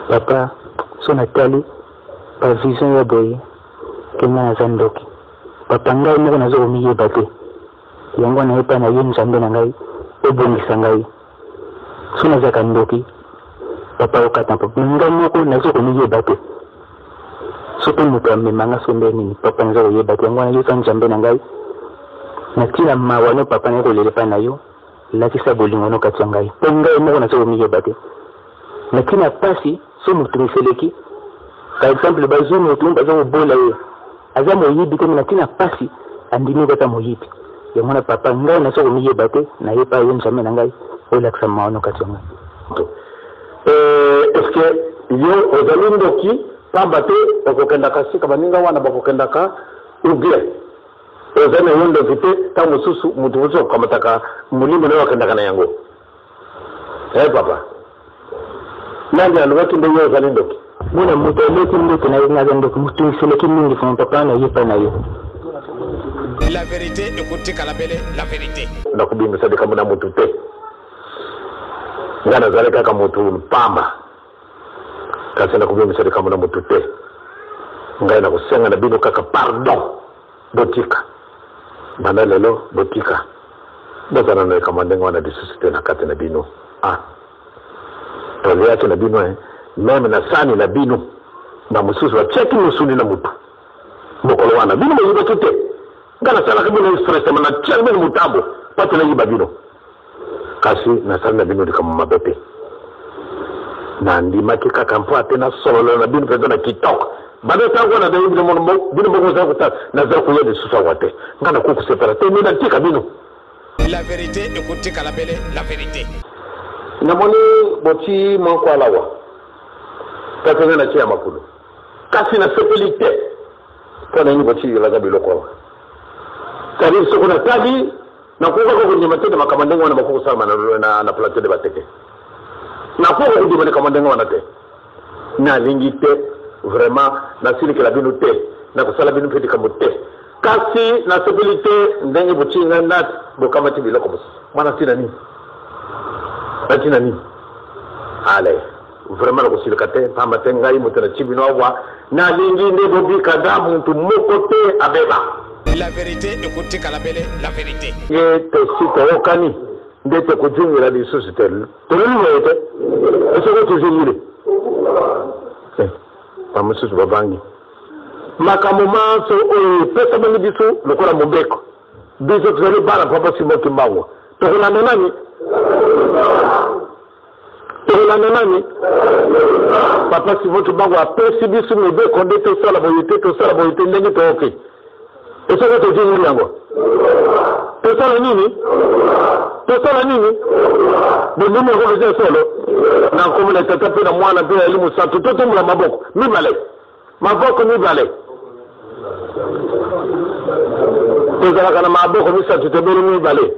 papa so natali pa vision ya boye kenya na zandoki papa ngai moko nazo komiyeba te yango na yepa na ye nzambe na ngai obongisa ngai so nazaka ndoki papa okata papa ngai moko nazo komiyeba te soto moto amemanga sombe nini papa nazo koyeba te yango na yepa nzambe na ngai natina mawano papa na kolelepa na yo lakisa bolingo no kati ya ngai mpo ngai moko nazo komiyeba te natina pasi so moto miseleki par exemple bazo moto bazo kobola ye aza moyibi te natina pasi andimi kata moyibi yango na papa ngai nazo komiyeba te na yepa yo nzambe na ngai olakisa mawano kati ya ngai. Est-ce que yo ozali ndoki pamba te okokendaka sika baninga wana bakokendaka ubie ozana yondo vite tango susu mutu woso kamataka mulimbo nayo akendaka na yango papa nandi alwaki ndo yo ozali ndoki muna mutu alwaki ndoki na yenga ndoki mutu miseleki mingi fama papa na yepa na yo. La vérité, écoutez Kalabele, la vérité. Nakubimisa dika muna mutu te ngana zale kaka mutu mpamba kasi nakubimisa dika muna mutu te ngai na kusenga na bino kaka pardon botika bana lelo botika bozana na kamandenga wana disusite na kati na bino tole yake na bino meme na sani na bino na mususu wa cheki musuni na mutu mokolo wana bino yiba tute ngana sala kabino stress na cheki bino mutambo pata na yiba bino kasi na sala na bino dikama mabepe na ndima kika kampo atena solo na bino pesa na TikTok bado tango na dayi bino moko za kuta na za kuya de susa wate ngana ku separate ni na tika bino. La vérité, écoutez Kalabele, la vérité. Namoni boti moko alawa tatanga na chia makulu kasi na sepelite kona ni boti la gabilo ko kari soko na tali na kuka ko kunyima tete makamandengo wana makoko sama na plateau de bateke na kuka kunyima na kamandengo wana te na lingite vraiment na sili kila binu te na kusala binu peti kamote kasi na sepelite ndenge boti nganda bokamati biloko bos mwana tina ni atina ni ale vraiment la kusilikate pamba tenga yi mutana chibino wa na lingi ndebo bika damu mtu mokote abeba. La vérité, écoutez Kalabele, la vérité. Ye te sito okani ndete kujungira di susitelu tolini wote esoko tuzingire pamususu babangi makamumanso pesa bangi bisu lokola mubeko biso tuzali bana papa simo kimbango tokulana nani papa simo kimbango apesi bisu mubeko ndete sala boyete ndenge toke esoko tuzingire yango tosala nini bondumi yakomeja solo na komuna tata pe na mwana pe elimu satu totomula maboko mibale tozalaka na maboko misatu tobeli mibale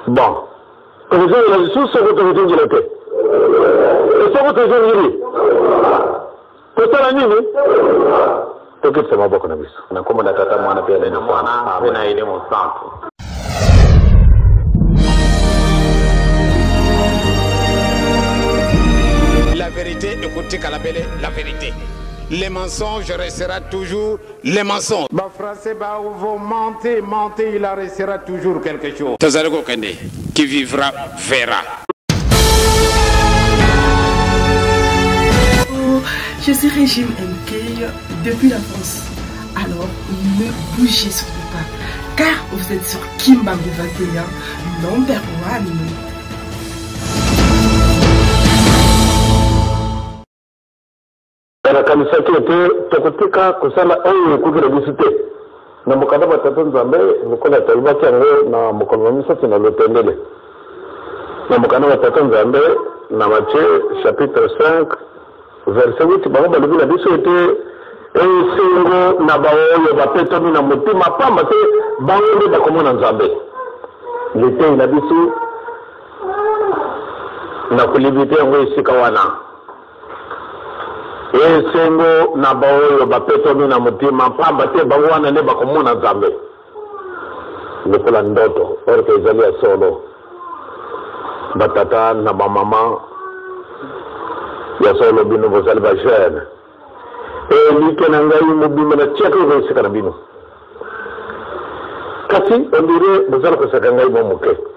bon tozongela lisusu soko tozongela te esoko tozongili tosala nini tokitisa maboko na biso na komuna tata mwana pe na mwana pe na elimu satu. La vérité, écoutez Kalabele, la vérité. Les mensonges restera toujours les mensonges. Bah français, bah vous mentez, il en restera toujours quelque chose. Tazarego Kende, qui vivra, verra. Oh, je suis Régine MK depuis la France. Alors, ne bougez surtout pas, car vous êtes sur Kimbangu 21, number 1. Na kanisa kete tokutika kusala oyo kugira bisite na mukanda batatu nzambe nikola taiba kyango na mukono misati na lotendele na mukanda batatu nzambe na Matthieu chapitre 5 verset 8 bango balibula biso ete singo na baoyo bapeto na mutima pamba te bango nde bakomona nzambe lete na biso na kulibite yango isika wana sengo na baoyo bapeto na mutima pamba te bango wana ne bakomona nzambe lokola ndoto orke ezali ya solo batata na bamama ya solo bino bozali ba jeune ni kenanga mu bima na cheka ko sekana bino kasi ondire bozala ko sekanga mo muke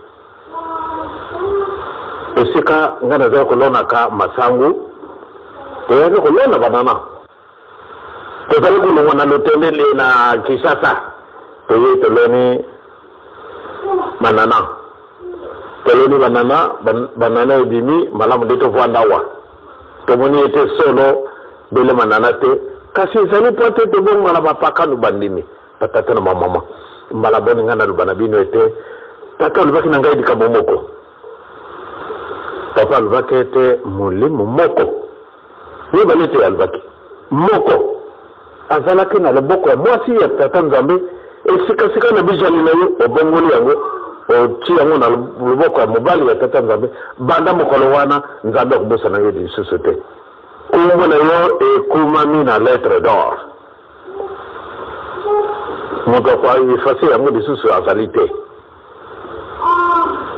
esika ngana za ko lona ka masangu ya ko lona banana to zali ko lona lotendele na Kinshasa to yetoleni manana toloni banana edimi malamu deto vandawa to moni ete solo bele manana te kasi zali pote to bongo na bapaka no bandimi patata na mama mbala boni ngana lubana bino ete tata lubaki na ngai dikabomoko papa lubaki ete mulimu moko ni balete ya lubaki moko azalaki na loboko ya mwasi ya tata Nzambe esika na bijali na yo obongoli yango o ti yango na loboko ya mobali ya tata Nzambe banda mokolo wana Nzambe akubosa na yo di société kumbo na yo ekumami na lettre d'or moto kwa efase yango lisusu azali te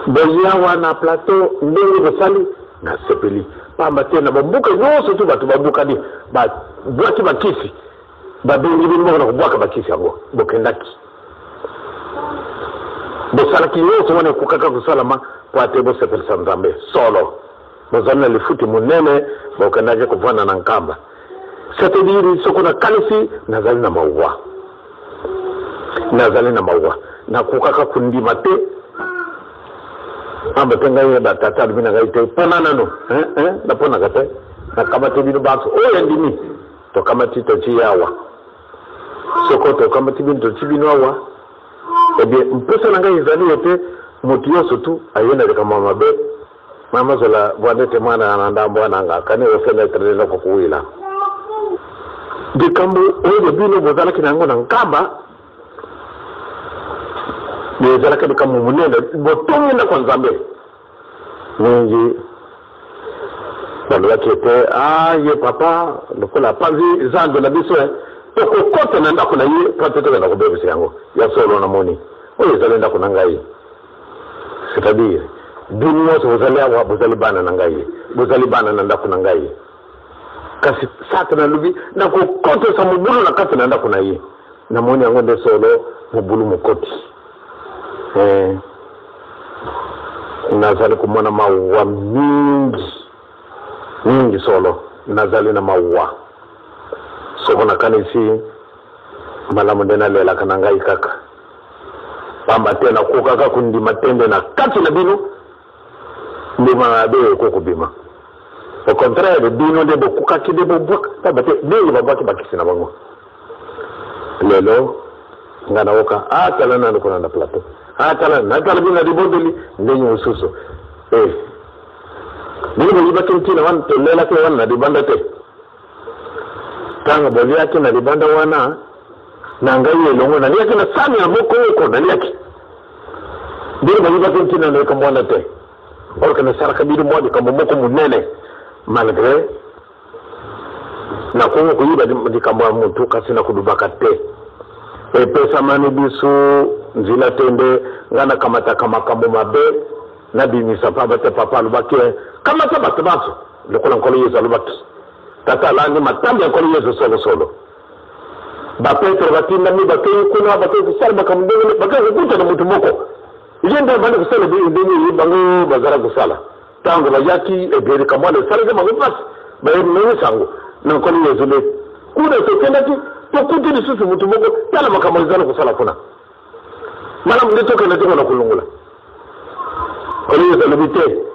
boya wana plateau ndenge bosali na sepeli pamba te na bambuka nyonso tu bato babukani babwaki bakisi babengi bino na kubwaka bakisi yango bokendaki bosalaki nyonso wana ekokaka kosalama po ate bosepelisa Nzambe solo bozali na lifuti monene bokendaki kovanda na nkamba c'est-à-dire soko na kalisi nazali na mawa nakokaka kundima te pamba te ngai batata bino ngai te mpona nano naponaka te nakamati bino baso oyo ndimi tokamati toci yawa soko tokamati bino toci bino awa ebie mposa na ngai ezali ete moto nyonso tu ayenda likambo mabe mama zola bwandete mwana na ndambo wananga kane ofenetre loko kuwila likambo oyo bino bozalaki nango na nkamba ezalaki likambo monene botongenda kwa Nzambe mingi balobaki ete ye papa lokola panzi zando na biso tokokota na ndako na ye po te tokenda kobebisa yango ya solo namoni oyo ezali ndako na ngai c'est-à-dire bino nyonso bozali awa bozali bana na ngai bozali bana na ndako na ngai kasi satana lubi nakokotesa mobulu na kati na ndako na ye namoni yango nde solo mobulu mokoti nazali kumona maua mingi solo nazali na maua soko na kanisi malamu nde nalelaka na ngai kaka pamba te nakokaka kundima tende na kati na bino ndima na be ekokobima au contraire bino nde bokokaki nde bobwaka pamba te ndenge babwaki bakisi na bango lelo nga nawoka tala nani kuna na plateau natala bino na libondeli ndenge mosusu bino bolibaki ntina wana tolelaki wana na libanda te tanga boliaki na libanda wana na ngai elongo naliaki na sami na moko eko naliaki bino bolibaki ntina na likambo wana te orka nasalaka bino mwa likambo moko monene malgré nakongo koyiba likambo ya mutu kasi na kudubaka te epesamani biso nzela tende ngana kamata makambo mabe nabimisa pamba te papa alobaki kamata bato baso lokola nkolo Yesu alobaki tata alandi matambi ya nkolo Yesu solo bapetre batindami bakei kuna bakei kosala makambo ndenge bakei kokuta na mutu moko ye nde bandi kosala ndenge bango bazala kosala ntango bayaki ebele kamwana esalaki bango mpasi bayememi sango na nkolo Yesu le kuna tokendaki tokuti lisusu mutu moko tala makambo ezala kosala kuna malamu nde tokende te kona kulungula nkolo Yesu alobi te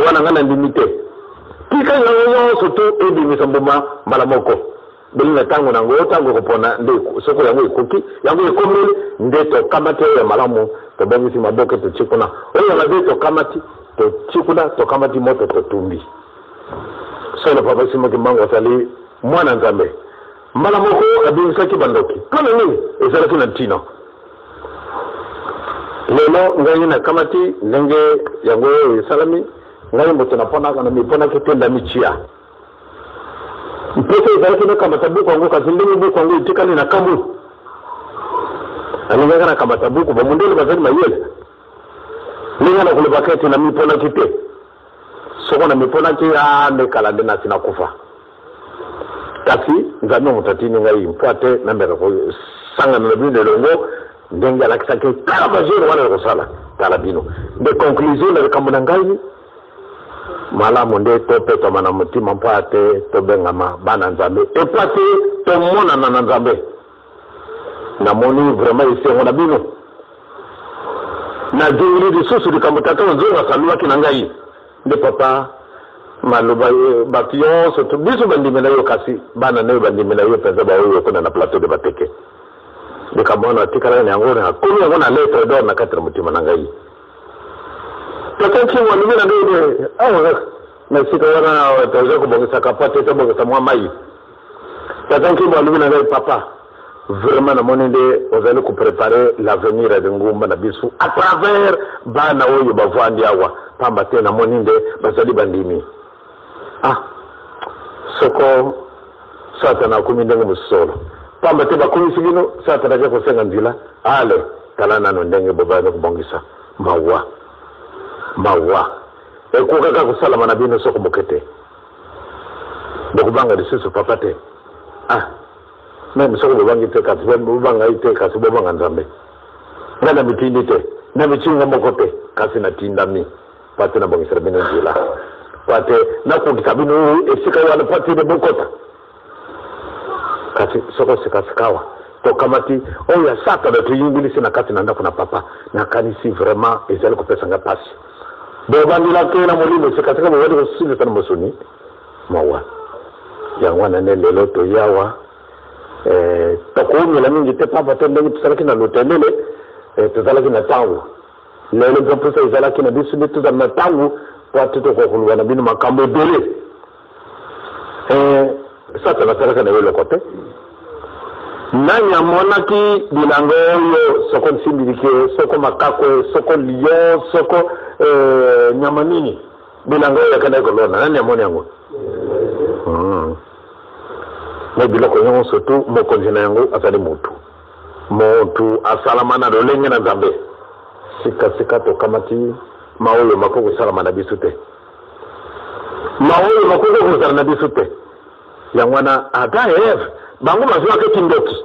wana nga na ndimi te tika yango nyonso to ebimisa mbuma mbala moko belina ntango nango ntango kopona nde soko yango ekoki yango ekomeli nde tokamati oyo ya malamu tobongisi maboke tocikuna oyo mabe tokamati tocikuna tokamati moto totumbi solo papa simoki mbango asali mwana Nzambe mbala moko abimisaki bandoki mpona nini ezalaki na ntina lelo ngai na kamati ndenge yango oyo esalami ngai moto naponaka na miponaki te ndamicia mpesa ezalaki nakamata buku yango kasi ndenge buku yango etikali na kambu alingaka nakamata buku bamundele bazali mayele ndenge na kolobaka ete na miponaki te soko na mipona ki ande kala de na sina kufa kasi nzambe mutatini ngai mpwate na mbere ko sanga na bino longo ndenga la kisake kala bajero wana ko sala kala bino de conclusion na kamuna ngai malamu nde to peto mana mutima mpwate to bengama bana nzambe epwate to mona na nzambe na moni vraiment ise ngona bino na dingili de susu de kamutata nzonga salwa kinangai de papa maluba bakion soto biso bandimela yo kasi bana nayo bandimela yo penza ba yo kuna na plateau de bateke de kabona tikala na ngona komi ngona lettre d'or na katra mutima nangai takanki wanu na ndio awa na sika wana tazo ko bongisa kapate to bongisa mwa mai takanki wanu na ngai papa vraiment na monende ozali ko préparer l'avenir de ngumba na bisu à travers bana oyo bavandi awa pamba te na monende bazali bandimi soko satana kumindenge musolo pamba te bakumi sigino satana ke ko senga ndila ale kala nano ndenge bobana ko bongisa mawa e ko kaka ko salama na bino soko mokete bokubanga disiso papa te même soko bobangi te kasi bobanga ite kasi bobanga nzambe ngana mitindi te na michinga mokote kasi na tindami pate na bongisa bino ndila pate na ko kabino esika wana pate de bokota kasi soko sikasikawa to kamati ya sata da tuyingilisi na kati na ndako na papa na kanisi vraiment ezali ko pesa nga pasi bobandila ke na molimo sikasika mo wadi ko sisi tan mosuni mawa ya wana ne lelo to yawa to ko nyela mingi te papa to ndangi tsala kina lotelele to zala kina tangu lelo ko pesa zala kina bisu bitu za na tangu watu to ko kulwana binu makambo dole sata na tsala kana wele kote nanya mona ki bilango yo soko nsimbirike soko makakwe soko liyo soko nyamanini bilango ya kana ko lona nanya mona yango na biloko yango sotu moko njina yango asali mutu asalamana do lenge na zambe sika to kamati maoyo makoko salamana bisute maoyo makoko salamana bisute yangwana ata bangu mazwa ke kindoki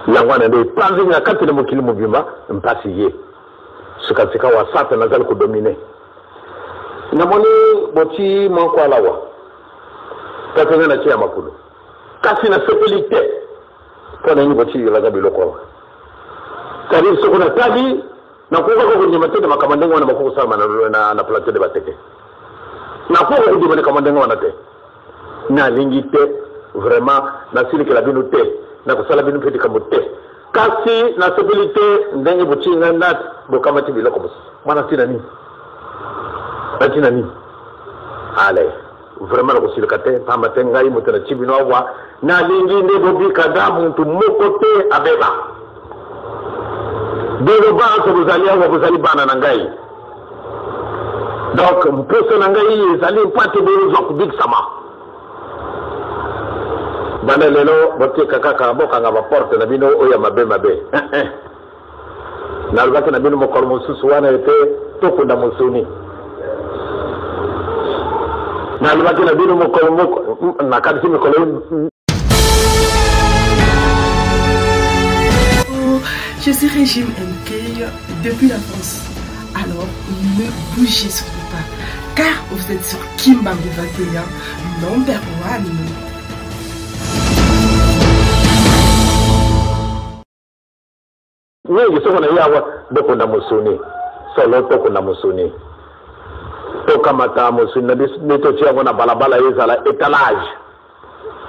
yangwana de panzi na kati na mukili mubimba mpasi ye sika wa sata na zal ko dominer na moni boti manko alawa takanga na chia makulu kasi na sepelite pona nyi boti la gabi lokwa kari soko na tali na kuwa ko nyama tete makamandengo na makoko sama na plateau de bateke na kuwa ko nyama kamandengo na te na lingite vraiment na sili ke la binu te na ko sala binu pedi kamote kasi na sepelite ndenge buchinga ndat bo kamati biloko bos mana tina ni ale vraiment ko sili kate pamba tengai mutana chibino wa na lingi nde bobi kadamu mtu mokote abeba dero ba ko buzalia wa buzali bana na ngai donc mposo na ngai zali mpate de zo big sama bana lelo bote kaka boka nga ba porte na bino oya mabe na lubaka na bino mokolo mususu wana ete toko da musuni na lubaka na bino mokolo na kanisi mokolo. Je suis Régine MK depuis la France. Alors ne bougez surtout pas, car vous êtes sur Kimbangu 21, number 1. Wewe soko na yawa boko na musuni solo toko na musuni to kama ta musuni na biso chia na balabala yezala etalage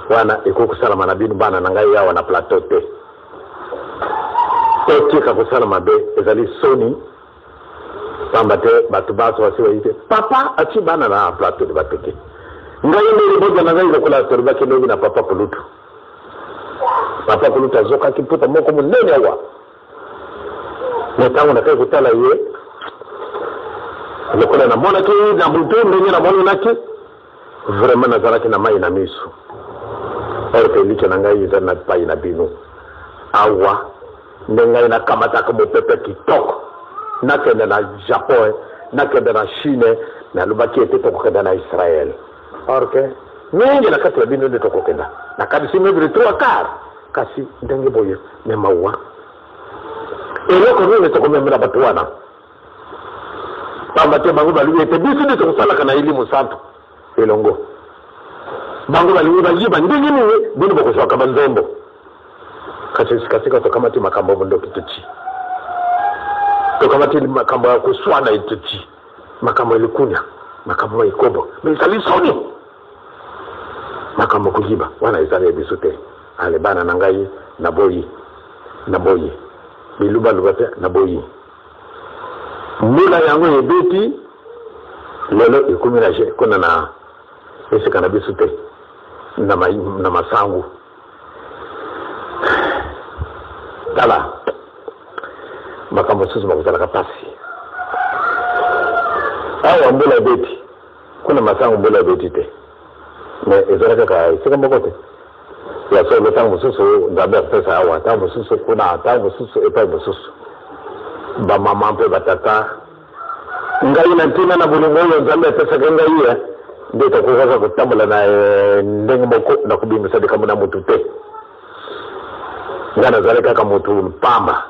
wana ikokusala manabinu bana na ngai yawa na plateau te to tika kusala mabe ezali soni pambate batu baso wasiwa yite papa achi bana na plateau de bateke ngai mbele boja na ngai lokula torba kidogo na papa kulutu azoka kiputa moko munene yawa netango na kai kutala ye lokona na mona ki na buto ndenge na mona naki vraiment na zaraki na mai na misu orpe licho na ngai za na pai na binu awa ndenga na kamata ko pepe kitoko na kende na Japon na kende na Chine na lubaki ete tokokenda na Israel orke mingi na kati ya bino nde tokokenda na kadisi mebiri 3/4 kasi ndenge boye ne mawa eloko nini tokomemela bato wana pamba te bango balingi ete biso nde tokosalaka na elimu santu elongo bango balingi bayiba ndenge nini bino bokozwaka banzembo kasi sikasika tokamati makambo bondoki tuti tokamati makambo ya kuswana ituti makambo ilikunya makambo ikobo misali soni makambo kujiba wana izale bisute ale bana nangai na boyi biluba lubate na boyi mula yango ebeti lelo ikumirage kuna na esika na bisute na masangu tala makambo susu makuzalaka pasi awa mbula beti kuna masangu mbula beti te me ezalaka ka isika mokote ya so le tango susu ndabe pesa awa tango susu kuna tango susu epa susu ba mama mpe batata ngai na ntina na bulungu nzambe pesa ngai ya ndio takuweza kutambula na ndenge moko na kubimisa de kama na mtu te ngana zaleka kama mtu mpamba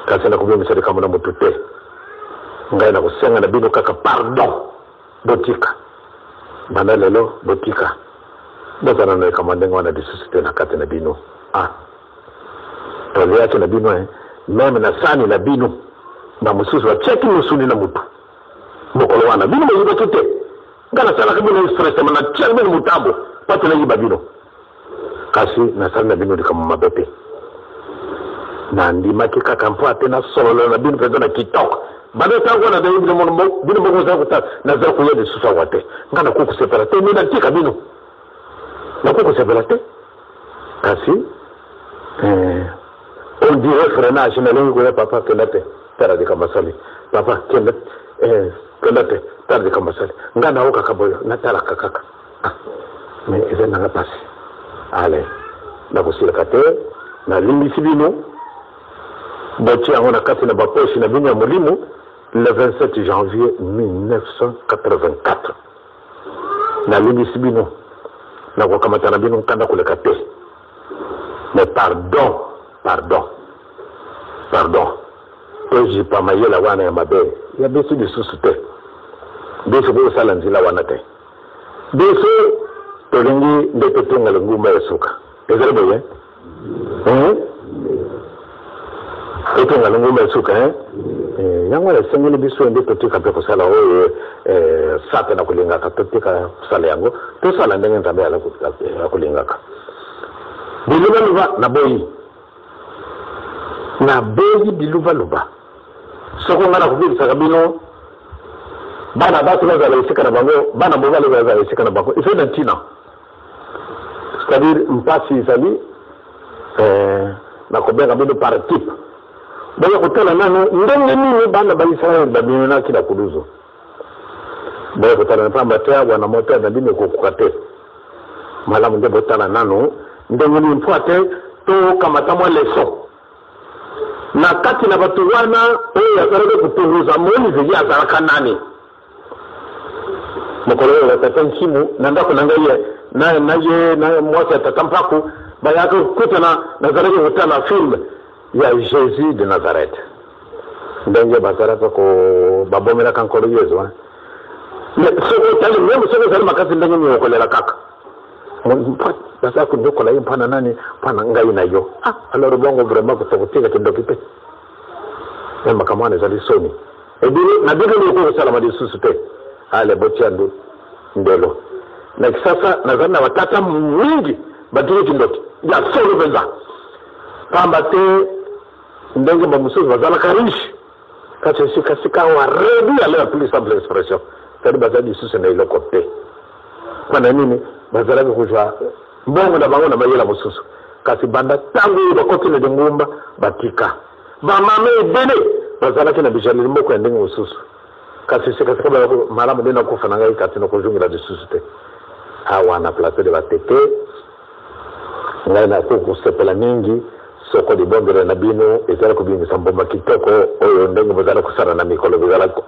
kasi na kubimisa de kama na mtu te ngai na kusenga na bino kaka pardon botika bana lelo botika bazana na kama ndengo na disusite na kati na bino tole yake na bino meme na sani na bino na mususu wa cheki musuni na mutu mokolo wana bino yiba tute ngana sala kabino stress mana cheki bino mutambo pata na yiba bino kasi na sala na bino kama mabepe na ndima kika kampo atena solo na bino pesa na TikTok bado tangu na dayi bino mo za kuta na za kuya de susa wate ngana ko kuseparate ni na tika bino na ko kuseparate kasi on dirait freinage na lengo ya papa kelate tara de kama sali papa kelate tara de kama sali ngana hoka kaboyo na tala kakaka me ezena na pasi ale na kusila kate na limbi sibino boti angona kati na baposhi na bino ya mulimu le 27 janvier 1984 na limbi sibino na kwa kamata na bino kanda kuleka te mais pardon oji pa mayela wana ya mabe ya besu de susute besu ko sala nzila wana te besu tolingi ndepetenga nguma yesuka ezale boye etenga nguma yesuka yango la sengeli bisu ndepetika pe ko sala sata na kulinga ka totika sala yango to sala ndenge ntambe ala kulinga ka biluba na boyi na boyi biluba soko ngana kubisa kabino bana batu bazala isika na bango bana bobale bazala isika na bango ife dantina c'est-à-dire mpasi izali na kobenga bino par type baya kutala nano ndenge nini bana ba Israel babino na kila kuduzo baya kutala na pamba tea wana moto na bino kokukate malamu nde botala nano ndenge ni mpoate to kama tamwa leso na kati na batu wana ya sarebe kupunguza mwini vijia zaraka nani mokolo ya tatanchimu na ndako nangaye na mwasi ya tatampaku bayaka kuta na zarebe kutana film ya Jésus de Nazareth ndenge bazaraka ko babomela kankolo yezo soko tali mwemu soko zali makasi ndenge ni wakolela kaka basa ko ndokola impana nani pana ngai na yo alors bongo vraiment kutokutika kindokipe ema kamane zali soni ebili na bibi ni ko sala madi susute ale botiando ndelo na kisasa nazana watata mwingi baduru kindoki ya solo benza pamba te ndenge bamusuzu bazala karishi kache sika wa redu ya la plus simple expression tadi bazali susu na ile kote kwa nini bazala kujwa mbongo na bango na mayela mususu kasi banda tangu bakoti na ngumba batika ba mame bene bazala kina bijali mboko ya ndenge mususu kasi sika ba malamu dena kufa na ngai kati na kujungira de susu te hawa na place de batete ngai na kusepela mingi soko di bondere na bino ezala kubimisa mbomba kitoko oyo ndenge bazala kusara na mikolo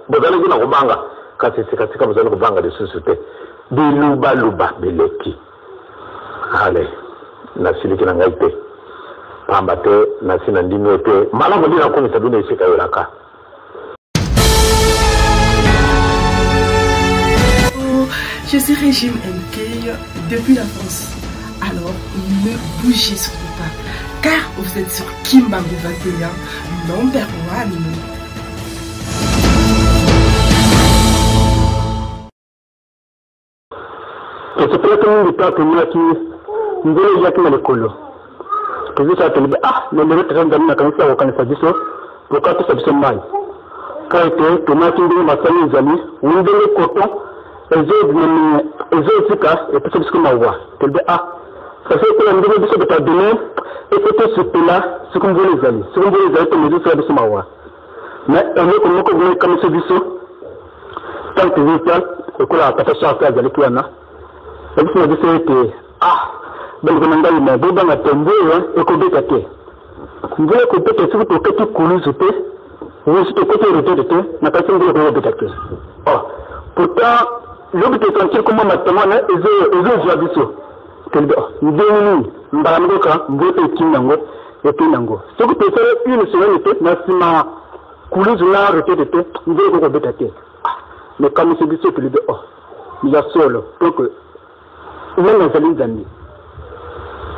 bazala gina kubanga kasi sika bozali kobanga lisusu te bilubaluba bileki ale nasiliki na ngai te pamba te nasi na ndimi te malamu ndi nakomisa bino esika yolaka. Je suis Régine MK depuis la France. Alors, ne bougez surtout pas, car vous êtes sur Kimbangu 21, number 1. Et c'est peut-être un temps que nous qui nous avons dans le colo. Que vous savez, mais le reste de la canne, ça va faire du saut, pour quand ça se mal. Quand tu m'as dit que ma famille, les amis, on donne le coton. Les autres cas, et puis c'est ce que m'a voix. Ça fait que l'on devait se faire donner, et c'était ce là, ce qu'on veut les aller. Ce qu'on veut les aller, c'est les autres de ma voix. Mais on est comme on comme ce biseau. Tant que vous faites, et que la patate à faire avec Yana. Et puis on dit que, ben le commandant, il m'a dit dans la tombe, et qu'on peut tâter. Vous voulez qu'on peut tâter, vous pouvez tout couler sur terre, vous êtes côté de terre, n'a pas de qu'on peut tâter. Pourtant, l'homme qui est tranquille comme maintenant, ils ont joué à ça. Nous devons nous faire Kinango et Kinango. Ce que tu fais, une semaine, Nassima, Koulouz, n'a arrêté de te, nous devons nous bêter. Mais comme c'est dit, tu lui dis, il y a solo. Donc, il y a un salut d'amis.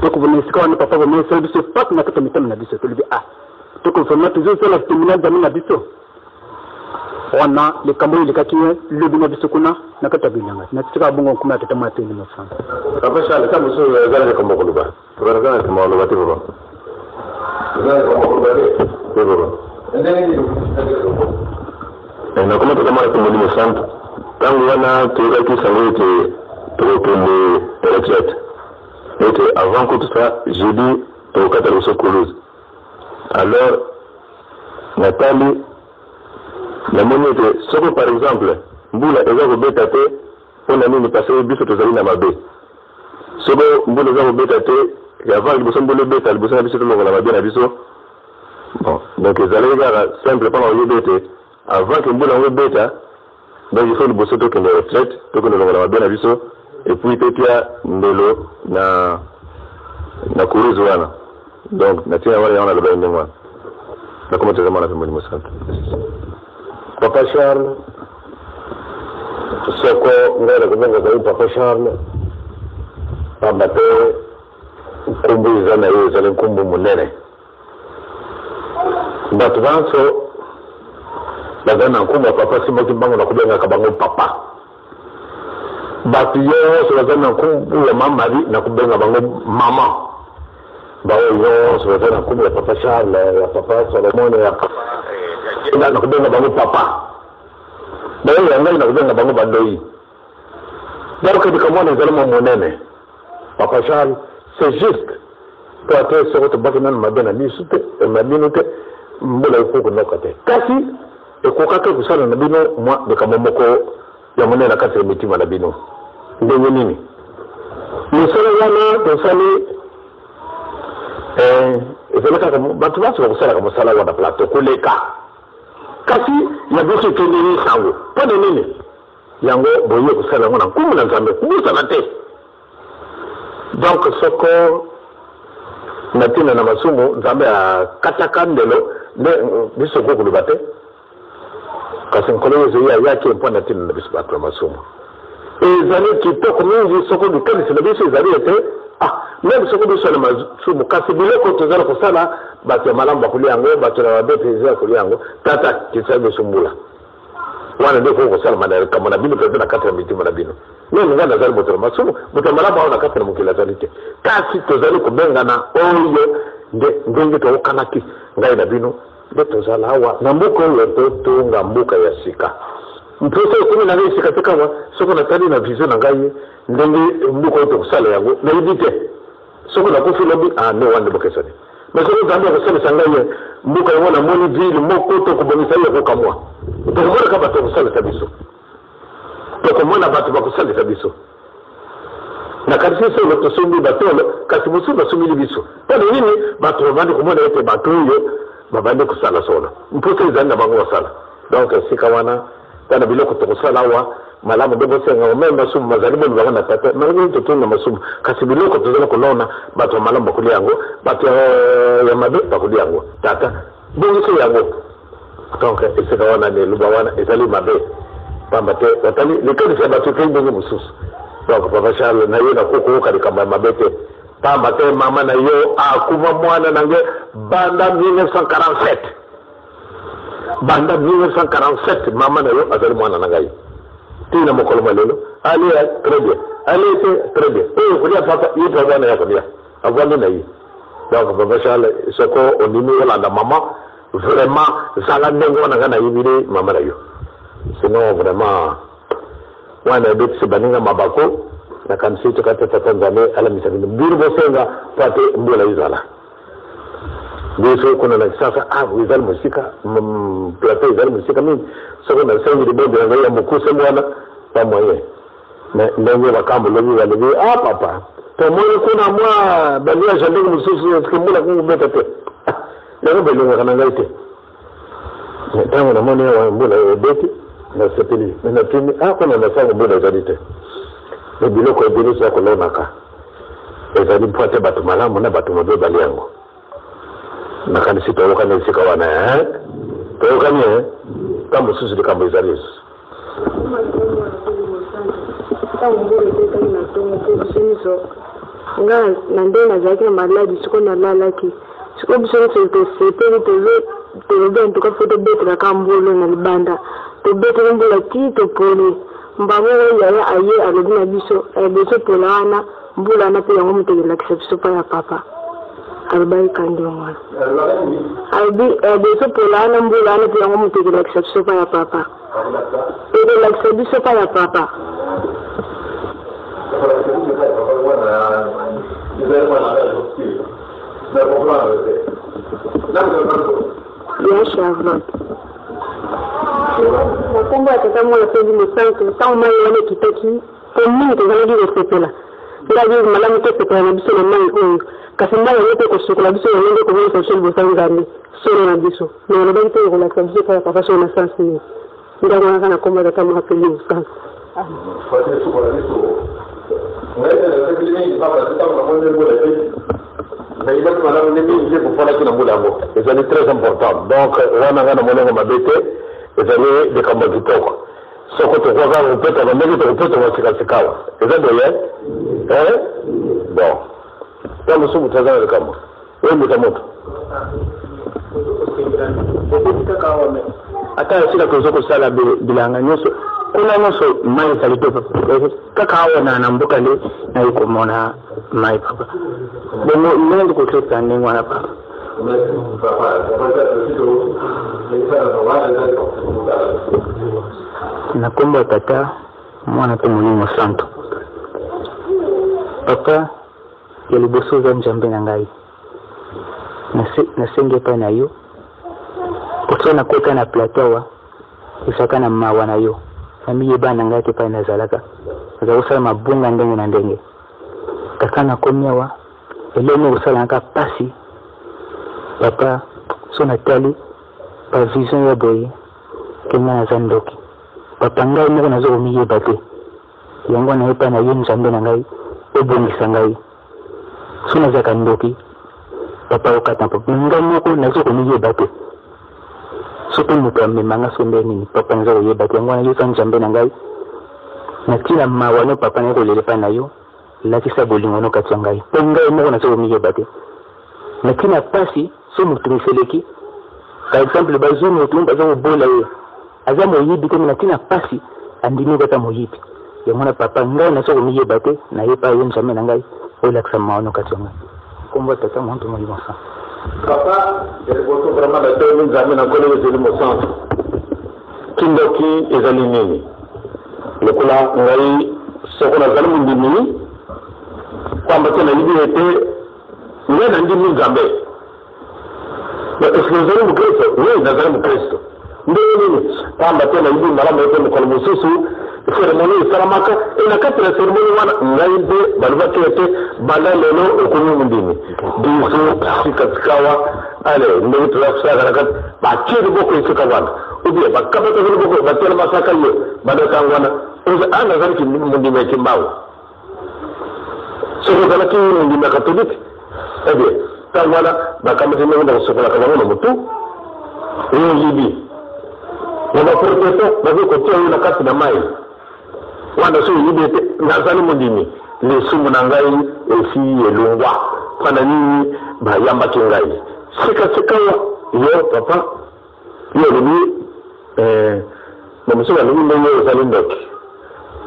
Donc, vous n'êtes pas papa, vous n'êtes pas que vous n'êtes pas na biso. Tu lui dis, donc, vous faites toujours sur la terminale d'amis na biso. On a les Camerounais, les Kakouins, le Bina Bisokuna, Nakatabinanga. N'a-t-il bon qu'on a été maté de nos femmes. Après ça, les Camerounais, ils ont comme Bokoluba. Tu vas regarder comment on va te voir. Vous avez comme Bokoluba, tu vas voir. Et nous comment comment est le centre. Quand on a tout qui s'en était pour les retraites. Et avant que tout ça, j'ai dit au catalogue Sokolouz. Alors, Nathalie. La monnaie était, sauf par exemple, Mboula est au bétate, on a mis le passé au bus aux alines à ma baie. Sauf Mboula est au bétate, et avant le bosson de le bétate, le bosson a vu sur le monde à ma baie à biso. Bon, donc les allégas simples pendant le bétate, avant que Mboula ait bétate, donc il faut le bosson token de retraite, token de le monde à ma baie à biso, et puis Pétia, Ndelo, na Kourezouana. Donc, na tia wala yana le bain de moi. Na comment tu demandes à faire mon immense. Papa Charles, Soko, Ngara Kubenga Zayi, Papa Charles, Pambate, Kumbu Zana Yo, Zalen Kumbu Munene. Batu Banso, Bagana Kumba Papa Simoti Bango na Kubenga Kabango Papa. Batu Yo, Bagana Kumbu ya Mamari na Kubenga Bango Mama. Bao Yo, Bagana Kumbu ya Papa Charles, ya Papa Solomon, ya Papa. Na kubenga bango papa bayo yanga na kubenga bango bandoi donc de comment nous allons monene papa Charles c'est juste pour que ce que bakina mabena bisute et mabinote mbola ko ko nokate kasi e ko kaka ko sala na bino moi de kamomoko ya monena ka se mitima na bino ndenye nini ni sala wana to sali ezalaka comme batu baso ko sala comme sala wana plateau koleka kasi ya biso kendeni sango pone nini yango boye kusala ngona nkumu na nzambe kubusana te donc soko natina na masumu nzambe akataka ndelo ne biso ko kulubate kasi nkolo zo ya yake mpo natina na biso bakwa masumu ezali kitoko mingi soko dukani na biso ezali ete même soko biso na masumu kasi biloko tozala kusala bato malamu bakuli yango bato na babete ezala kuli yango tata kisabe sumbula wana ndio kwa sala mana kama na bino kwa kati ya mitima na bino ndio ngana zali moto masumu moto malamu au na kati na mukila zalite kasi tozali kubenga na oyo ndenge to kanaki ngai na bino ndio tozala hawa na mbuko yo to ngambuka ya sika mtoto kumi na ngai sika takawa soko na tani na vision na ngai ndenge mbuko to kusala yango na idite soko na kufila bi ne wande bokesani mais c'est dans le sens sangaye mbuka yona moni vile moko to kubonisa ile kwa kamwa to kumona kama to kusala kabiso to kumona batu bakusala kabiso na kasi sio to sumbi batolo kasi musu basumili biso pale nini batu babandi kumona yote batu yo babandi kusala sona mpoke zanna bango sala donc sikawana kana biloko tokosala wa malamu dobo senga même masumu mazalibo bana tata malgré tout tuna masumu kasi biloko tozala kolona bato malamu bakuli yango bato ya mabe bakuli yango tata bongo so yango donc esika wana ne luba wana ezali mabe pamba te watali lekali sa bato ke bongo mususu donc papa Charles na yena koko kalikamba mabe te pamba te mama na yo akuma mwana nange banda 1947 banda 1947 mama na yo azali mwana nangai tina mokolo malelo allez très bien allez très bien et vous dire papa il doit venir à venir avant de naï donc papa Charles ce qu'on dit là la maman vraiment ça la nengo na kana yibire mama na yo sinon vraiment wana bit se baninga mabako na kanisi to kata Tanzania ala misabini birbo senga pate mbola izala ndio kuna na sasa izala musika plateau izala musika mimi soko na sengi de bobe na ya mukuse mwana pamoja na ndio wakambo lobi wale papa to moyo kuna mwa balia jande mususu skimula kumeta te na bele kana ngaite tangu na mwana wa mbola beti na sepeli na tumi kuna na sango mbola zadite le biloko ebele so kolonaka ezali mpote bato malamu na bato mabe bali yango nakanisi toyokana esika wana toyokani kama mosusu likambo ezali yesu nga na nde nazalaki na maladi siko nalalaki siko biso nyonso tosepeli tozobe ntuka fo tobetelaka mbolo na libanda tobeteli mbola ti topoli mbango yaya aye alobi na biso biso pola wana mbula wana mpe yango motegelakisa biso pa ya papa alobai kandi mwana alobi biso pola wana mbula wana mpe yango motegelakisa biso pa ya papa egelakisa biso pa ya papa bien Charlotte nakombo ya tata mwana pedi mosantu ntango mai wana ekitaki po mingi tozalaki kosepela ndaki malamu te sepela na biso na mai oyo kasi mai yango mpe kosukola biso yango nde komonisa biso libosa nzambe solo na biso me alobaki te ekolakisa biso kaka papa solo na sansi ye ndango wanaka na kombo ya tata mwana pedi mosantu mais il est madame Nemi pour faire la boule et c'est très important donc on a gagné mon ma bête et c'est des comme du toc ce que tu vois on peut te demander de peut te voir c'est quoi et c'est bien bon comme ça vous travaillez comme oui mais comment ata sila ko soko sala bilanga nyoso kuna nyoso mai salito kaka hawa na nambuka le na yuko mona mai papa bomo nendo ko tsa neng wana papa na komba tata mwana pe mungu santo papa yaliboso za njambe na ngai na senge pa na yo potona kota na plateau isaka na mawa na yo namiye bana ngati pa na zalaka za usala mabunga ndenge na ndenge kakana komyawa eleno usala nka pasi papa sona tali pa vision ya boye kenya na zandoki papa ngai moko nazo miye bate yango na epa na yo nzambe na ngai ebongisa ngai sona zaka ndoki papa okata papa ngai moko nazo miye bate soto mutu amemanga sombe nini papa nza oyeba yango na yoka nzambe na ngai na tina mawana papa na kolelepa na yo lakisa bolingo no kati ngai pe ngai moko nazo miyeba te na tina pasi so mutu miseleki par exemple bazo mutu bazo bola yo aza moyibi te na tina pasi andini kata moyibi yango na papa ngai nazo miyeba te na yepa yo nzambe na ngai olakisa mawana kati ngai kombo tata monto mo libosa papa il faut vraiment la terre nous amène encore les éléments centre kindoki ezali nini lokola ngai soko na zalimu ndimini kwamba tena liberté ngena ndimi nzambe na eskozali mu Kristo wewe na zalimu Kristo ndio nini kwamba tena hivi mara moja mkono mususu cérémonie salamaka ina kati na cérémonie wana ngaide balubakete bala lelo okunu mundini diso sikatkawa ale ndio tunafanya nakat bachiri boko isika wana ubie bakabata vile boko batela masaka yo bada tangwana uza ana zanki mundime kimbao soko kala kingi mundime katoliki ubie tangwana bakamati ndio sokola kama mutu yibi na baprofeso baziko tia na kati na mai wanda so yibete ngazali mundimi le sumu na ngai esi elungwa kana nini ba yamba kingai sika yo papa yo lubi na msoma lubi ndio zalindoki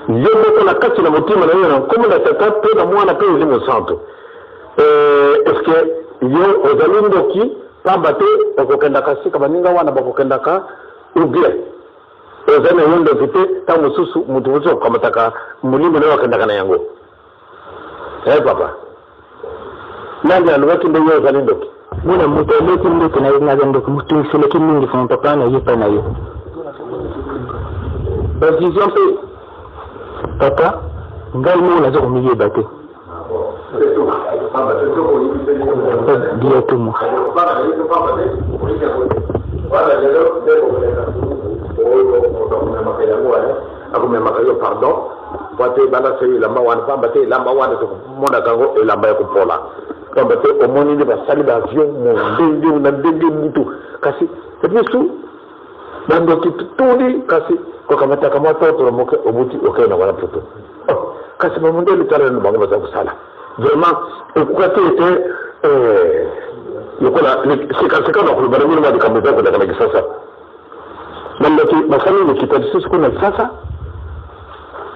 yo boko na kati na mutima na yo comme na tata pe na mwana pe zimu santo est-ce que yo zalindoki pambate okokenda kasika baninga wana bakokenda ka ubie ozana yondo vite tangu susu mutuvuzo kama taka mulimo na wakenda kana yango papa nani alwaki ndio yo zalindoki muna muteleki ndoki na ngaza ndoki mutu seleki mingi fon papa na yepa na yo decision pe papa ngai mo na zo miye bate dia tu mo pardon bate bala sey lamba wan pambate lamba wan to monda kango e lamba ko pola pambate o moni ni ba sali ba avion mo ndenge na ndenge mutu kasi ebisu bando kitudi kasi ko kamata kama toto moke obuti okay na wala toto kasi mamundo litara no bango za kusala vraiment ukatete yokola sika na kulibara mimi madi kambe kwa kana kisasa nambaki basani ni kitadisu kuna sasa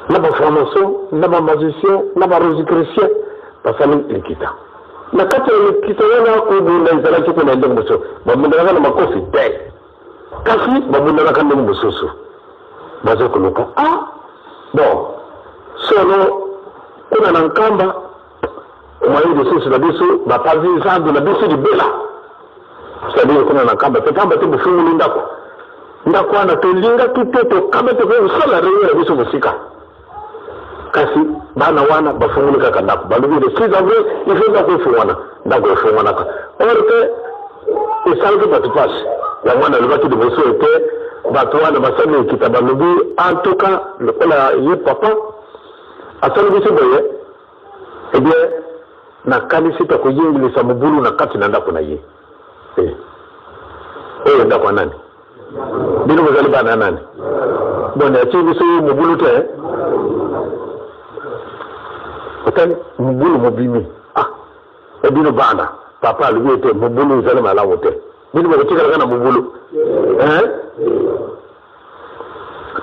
na ba formation na ba magicien na ba rosicricien basani likita na kati ya likita yana kubu na izala kitu na ndio mso babunda na makofi te kasi babunda na kando mbususu bazo kuluka bon solo kuna na nkamba mwaidi sisi na bisu bapazi zandu na bisu di bela sabi kuna na nkamba tetamba tu bufungu ndako ana tolinga tutoto kama te kwa sala rewe bisu musika kasi bana wana bafungu kaka ndako balubi de siza vre ifenda kufuwana ndako kufuwana ka orte isalke patupasi ya mwana lubaki de bisu ete batu wana basami kitabalubi antoka lekola ye papa asali bisu boye ebie na kanisa ta kuyingilisa mubulu na kati na ndako na ye ndako nani bino mzali bana nani bona chini so mubulu te otani mubulu mubimi bino bana papa alwete mubulu zali mala wote bino bakotika kana mubulu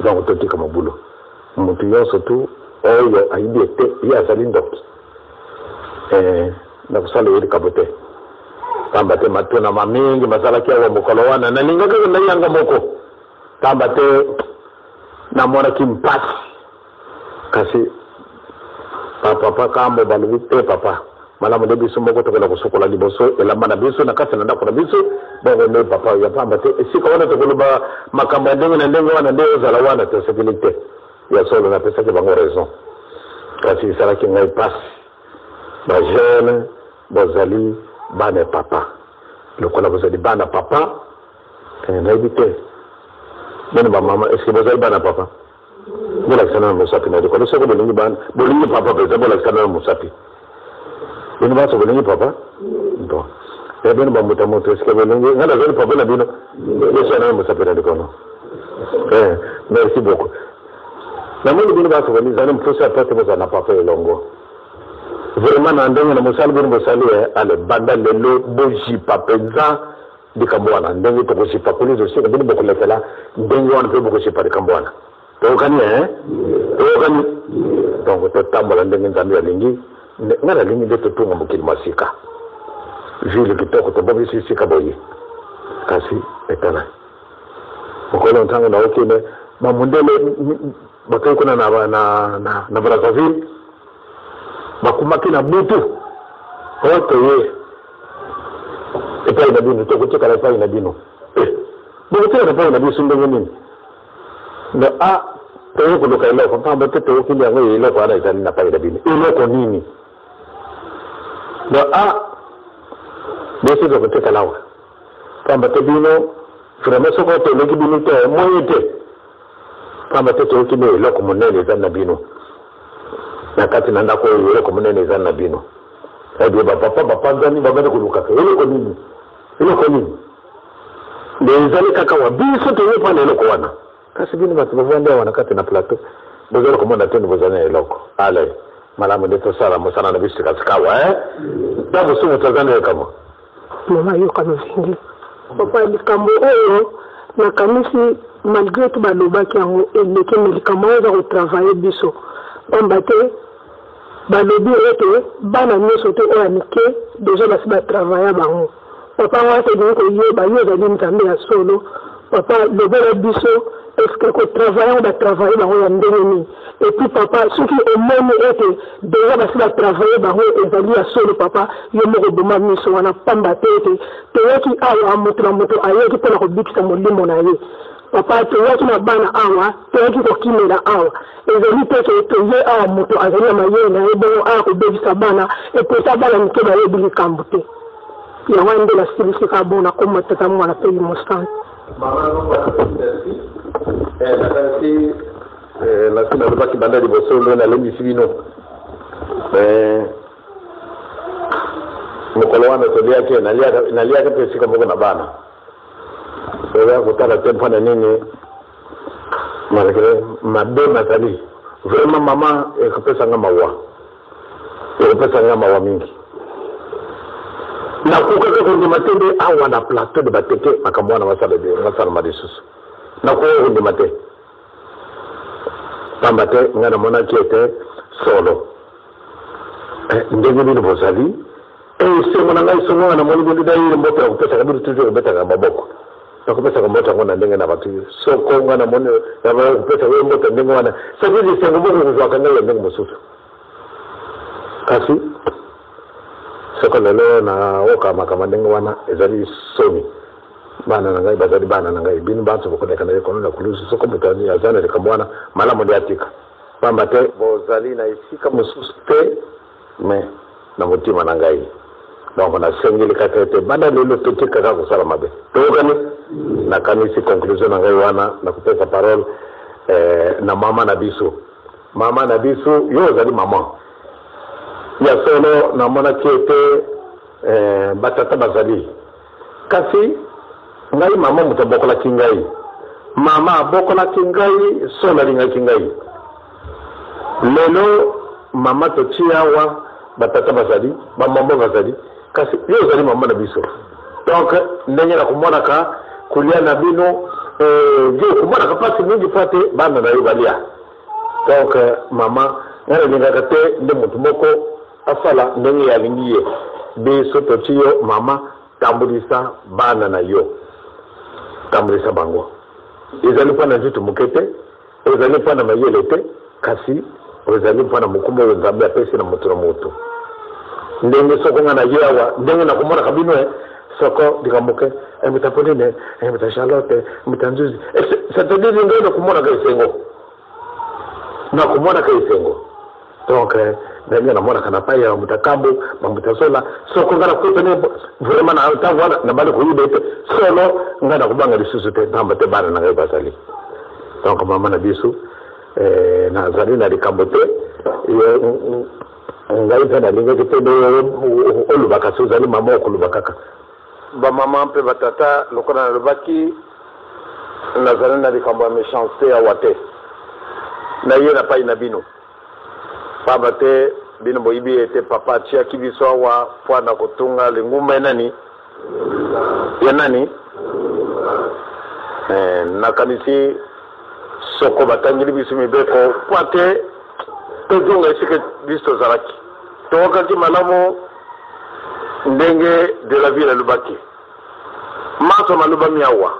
donc totika mubulu mutu yoso tu oyo aidete ya zalindoki na kusala yiri kabote tambate matuna mamingi masala kia wa mukolowana na ningaka na yanga moko tambate na mwana kimpasi kasi papa kambo balubite papa malamu de biso moko tokola kusukola liboso elamba na biso na kasa na ndako na biso bongo ne papa ya tambate esika wana tokoloba makamba ndenge na ndenge wana ndio zala wana tesekilite ya solo na pesa ke bango raison kasi sala ki ngai pasi ba jeune bozali bana papa lokola bozali bana papa na ibite bana ba mama est-ce que bozali bana papa bola sana musapi na lokola soko bolingi bana bolingi papa pesa bola sana musapi bino ba bolingi papa bon e bino ba mutamoto est-ce que bolingi ngala zali papa na bino sana musapi na lokola merci beaucoup na mimi bino ba bolingi zana mfosa pate bozana papa elongo vraiment na ndenge na musali bino musali ale banda lelo boji papenza dikambwana ndenge to kosi papuli zo sika bino bokolekela ndenge wana pe bokosi pa dikambwana to kani to kani donc to tambola ndenge nzambi alingi ngara lingi de to tunga mukili masika jule kitoko to bobi sika boyi kasi etana okolo ntanga na okene mamundele bakako na Brazzaville bakumaki na butu oto ye epai na bino to kucheka la epai na bino bokutika epai na biso ndenge nini na to kuluka eloko pamba te to kili yango eloko ana ezali na paida bino eloko nini do bese do kuteka lawa pamba te bino vraiment soko to loki bino te moyete pamba te to kili eloko monene ezali na bino na kati na ndako eloko monene ezali na bino edi papa ndani babana kuluka eloko nini ezali kaka wa biso to yepa na eloko wana kasi bino bato bavanda wana kati na plateau bozali komona te bozali na eloko ale malamu nde tosala mosala na biso kasikawa ta bosumu tozali kama mama yoka nozingi papa likambo oyo nakanisi malgré tout balobaki yango eleke me likambo oyo eza kotravaille biso pamba te balobi ete bana nyonso te oyo ya mike deja basi batravaille bango papa wate elingi koyeba yo ezali nzambe ya solo papa lobela biso est-ce que travailler va travailler dans la ndenge et puis papa ceux qui au même été déjà va travailler dans ezali ya solo papa yo moko boma miso wana pamba tete toyaki awa moto ayeki pona ko bikisa molimo na ye papa toyaki na bana awa toyaki ko kimela awa ezali tete toye awa moto azali na mayele na ye bongo awa ko bikisa bana et pour ça bana mike ba yebi likambote ya wande la silisi ka bona comme tata mwana pe mostan mama nakasi nasina lobaki banda liboso lo nalembisi bino mokolo wana toliaki naliaka mpe esika moko na bana oya kotala te mpona nini malgré mabe nazali vraiment mama ekopesanga mawa mingi nakokaka kondima te nde awa na plateau de bateke makambo wana masalama lisusu nakoka kondima te pamba te nga namonaki ete solo ndenge bino bozali esengo na ngai songo nga namoni bino dayile mboto ya kopesaka bino toujours obetaka maboko nakopesaka mboto yango na ndenge na bato soko nga namoni kopesaka yo mboto ndenge wana sabili esengo moko kozwaka ngai ya ndenge mosusu kasi soko lelo na okamaka ndenge wana ezali soni bana na ngai bazali bana na ngai bino bantu bokoneka na ye kono na kulusu soko mutani azana de kamwana malamu ndi atika pamba te bozali na isika mosusu te me na mutima na ngai donc na sengeli katete bana lelo totika ka kusala mabe tokani na kanisi conclusion na ngai wana na kupesa parole na mama na biso yo zali mama ya solo na mona kiete batata bazali kasi ngai mama mutabokola kingai mama abokola kingai sona linga kingai lelo mama tochiawa batata bazali mama bazali kasi yo zali mama na biso donc ndenge na kumona ka kulia na bino je kumona ka pasi mingi pate bana na yo balia donc mama ngara linga kate nde mutu moko asala ndenge ya lingiye biso tochiyo mama tambulisa bana na yo tambulisa bango ezali pana jitu mukete ezali pana mayele te kasi ezali pana mukumbo nzambe apesi na mutu na mutu ndenge soko nga na yawa ndenge na kumona kabino soko dikamuke mutaponene muta Charlotte mutanzuzi satadini ngeno kumona ka isengo na kumona ka isengo donc ndenge na mona kana paya mutakambo mutasola soko ngana ko tene vraiment na tavana na bali ko yibete solo ngana kubanga lisusu te tamba te bana na ngai basali donc mama na bisu na zali na likambote ngai tena linga kitendo olubaka suzali mama okulubaka ba mama mpe batata lokona na lubaki na zali na likambo méchanceté ya wate na yena pa ina bino papa te bino boyibi ete papa chia kibiso wa pwana kutunga linguma nani ya nani na kanisi soko batangili bisu mibeko pwate tozonga esike bisto zaraki tokaki malamu ndenge de la ville lubaki maso maluba miawa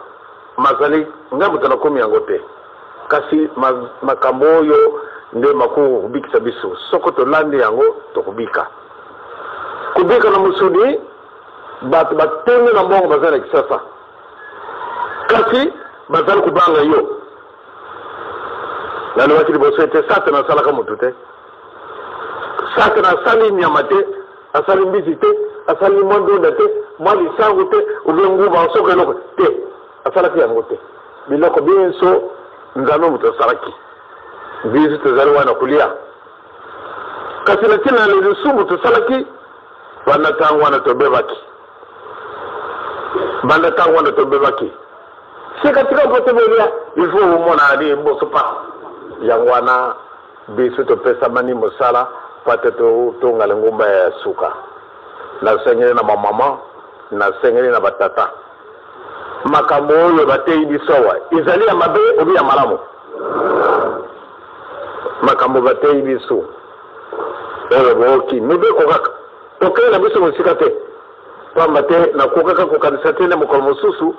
mazali ngabuta na komi yango te kasi makambo oyo nde makuru kubikisa biso soko tolandi yango tokubika na musudi batu batenge na mbongo bazali kisasa kasi bazali kubanga yo na lo wakili boso ete satana salaka mutu te satana asali nyama te asali mbisi te asali mondonda te mwa lisangu te ube nguba osoko eloko te asalaki yango te biloko biso nzambe mutu asalaki biso tozali wana kulia kasi na tina na lisumu tosalaki banda ntango wana tobebaki sikatika mpo tebelia il faut omona ali mboso pa yango wana biso topesamani mosala pate tongala ngumba ya suka nasengeli na bamama nasengeli na batata makambo oyo bateyi biso awa ezali ya mabe obi ya malamu makambo bateyi biso oyo booki mibeko kaka tokei na biso mosika te pamba te nakokaka kokanisa te na mokolo mosusu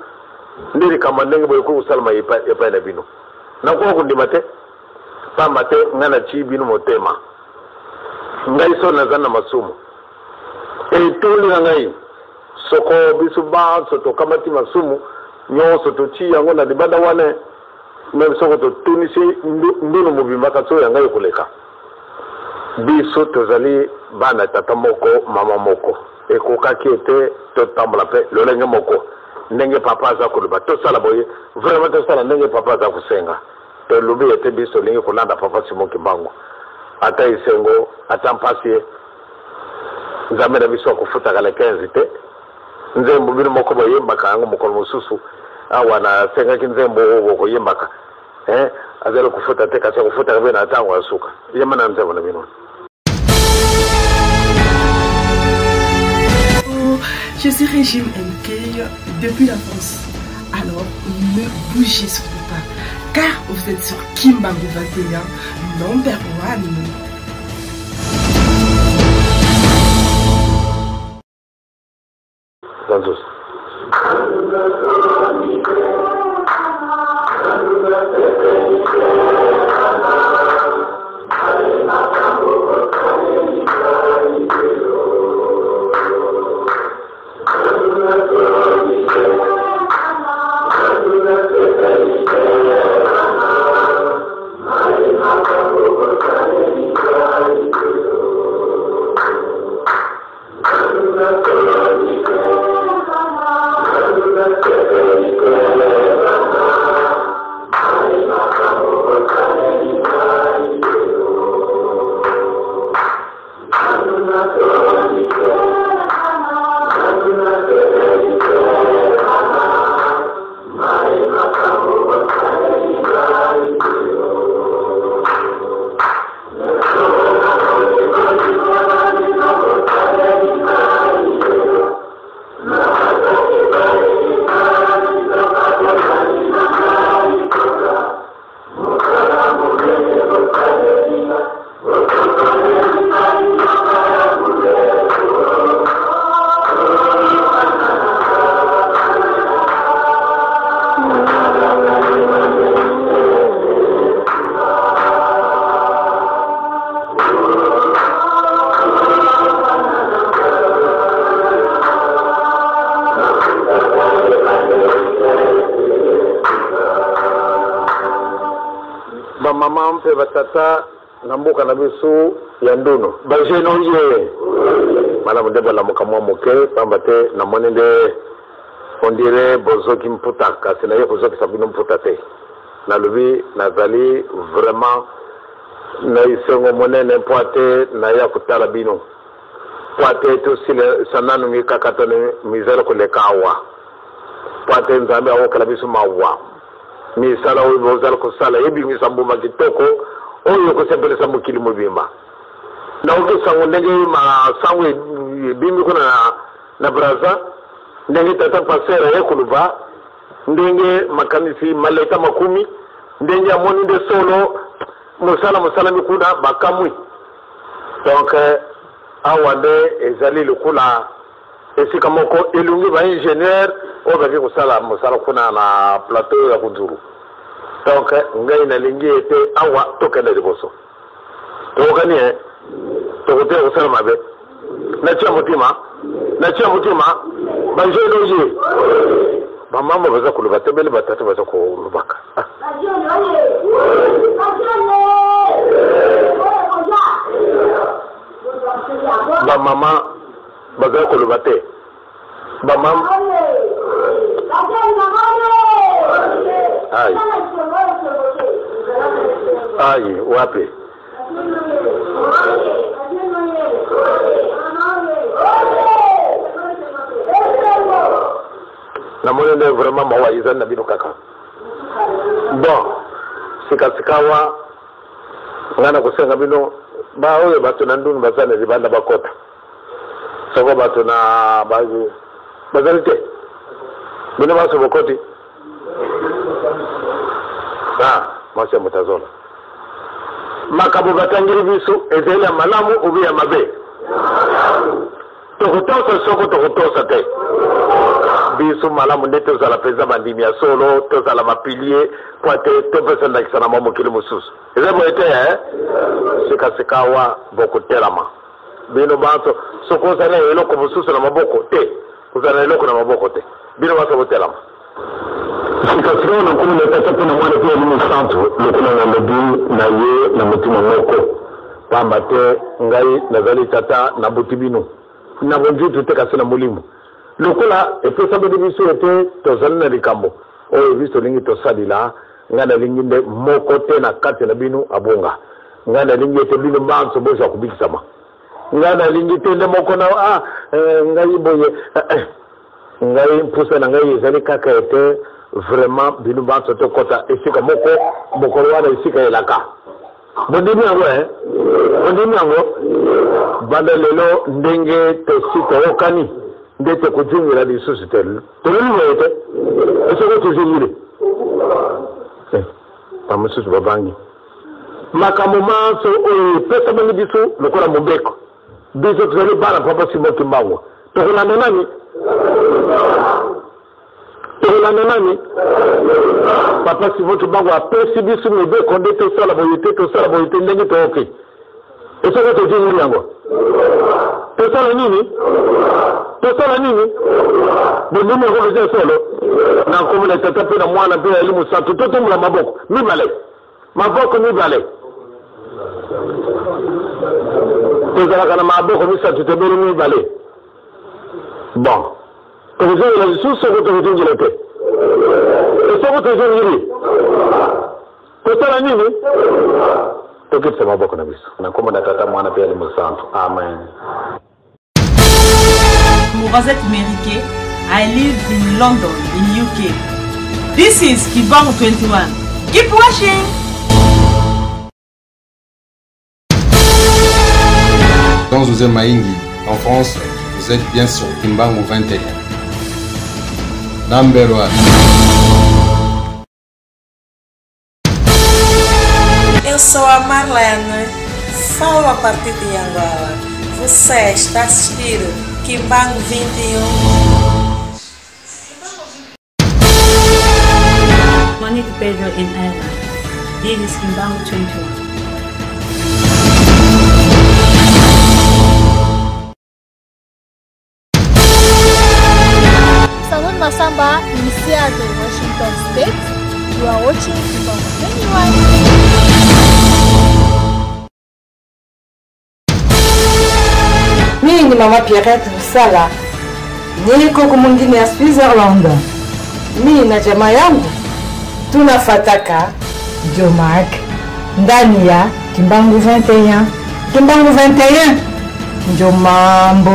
nde likambo ndenge boyeko kosalama epai na bino nakoka kondima te pamba te ngai natii bino motema ngai so naza na masumu etuli na ngai soko biso banso tokamati masumu nyonso totii yango na libanda wana meme soko totunisi ndunu mobimba kasi oyo ya ngai ekoleka biso tozali bana tata moko mama moko ekokaki ete totambola mpe lolenge moko ndenge papa aza koloba tosala boye vraiment tosala ndenge papa aza kosenga tolobi ete biso tolingi kolanda papa Simon Kimbangu ata esengo ata mpasi ye nzambe na biso akofutaka la 15 te nzembo bino moko boyembaka yango mokolo mosusu awa nasengaki nzembo oyo bokoyembaka azali kofuta te kasi akofutaka mpe na ntango asuka yemba na nzembo na bino. Je suis Régine MK depuis la France. Alors, ne bougez surtout pas, car vous êtes sur Kimbangu 21, number 1. Mama mpe batata na mboka na biso ya ndono bajeno ye malamu nde balamuka mwa moke pamba te namoni nde on dirait bozoki mputa kasi na ye kozokisa bino mputa te nalobi nazali vraiment na isengo monene mpo ate na ya kotala bino mpo ate tosila sananu mikaka tone mizele koleka awa mpo ate nzambe awokela biso mawa misala oyo bozala kosala yebimisa mbuma kitoko oyo kosepelisa mokili mobimba naokisango ndenge masango ebimbi kuna na braza ndenge tata pasera ye koluba ndenge makanisi maleta makumi ndenge amoni nde solo mosalami kuna bakamwi donc awa nde ezali lokula esika moko elungi baingénieur oyo baki kosala mosala kuna na plateau ya kunzuru donc ngai nalingi ete awa tokende liboso tokani tokoteya kosala mabe natia motima banjelo ye bamama baza koloba te bele batata baza kolobaka ba mama baza ko lobate ba mama ai wapi na mone nde vraiment mawa izan na bino kaka bon sikasikawa ngana kusenga bino ba oyo bato na ndunu basana libanda bakota soko bato na bazi bazalite bino baso bokoti mwasi ya mutazola makabo batangiri biso ezeli ya malamu ubi ya mabe tokotosa soko tokotosa te biso malamu nde tozala peza bandimi ya solo tozala mapilie po ate topesa ndakisa na mokili mosusu eza boye te sikasikawa bokotelama bino baso soko ozala eloko mosusu na maboko te ozala eloko na maboko te bino baso botelama sikasikawa na kumi na tata mpona mwana pe elimu santo lokuna na lobi na ye na motima moko pamba te ngai nazali tata na buti bino na bonjutu te kasi na molimo lokola epesa bede biso ete tozali na likambo oyo biso lingi tosalila ngai nalingi nde moko te na kati na bino abonga ngai nalingi ete bino banso bozwa kubikisama ngai nalingi te nde moko na ngai boye ngai mpusa na ngai ezali kaka ete vraiment bino banso tokota esika moko mokolo wana esika elaka bondimi yango bondimi yango banda lelo ndenge tosi tookani nde tokojungila lisusu te tololiboye te esoko tozungile bamosusu babangi makambo manso oyo epesa bangi biso lokola mobeko biso tozali bana papa simo kimbango tokolanda nani papa simo kimbango apesi biso mobeko nde tosala boye te ndenge tooke esoko tozungili yango tosala nini bondimi yango eza solo na nkomo na tata mpe na mwana mpe ya elimu santo totombola maboko mibale tozalaka na maboko misato tobeli mibale bon tokozongela lisusu soko tokozongela te esoko tozongili tosala nini tokitisa maboko na biso na nkomo na tata mwana mpe ya elimu santo amen. Morazette Merike. I live in London, in UK. This is Kimbangu 21. Keep watching! Dans José Maïngi, en France, vous êtes bien sur Kimbangu 21. Number 1. Eu sou a Marlene, falo a partir de Angola. Você está assistindo Kimbangu 21. Monique Pedro in Ireland. This is Kimbangu 21. Salon Masamba in Seattle, Washington State. You are watching Kimbangu 21. Mimi ni Mama Pierrette Rusala, niko kumwingine ya Switzerland. Mimi na jamaa yangu tunafataka Jomark ndani ya Kimbangu 21. Kimbangu 21 ndio mambo.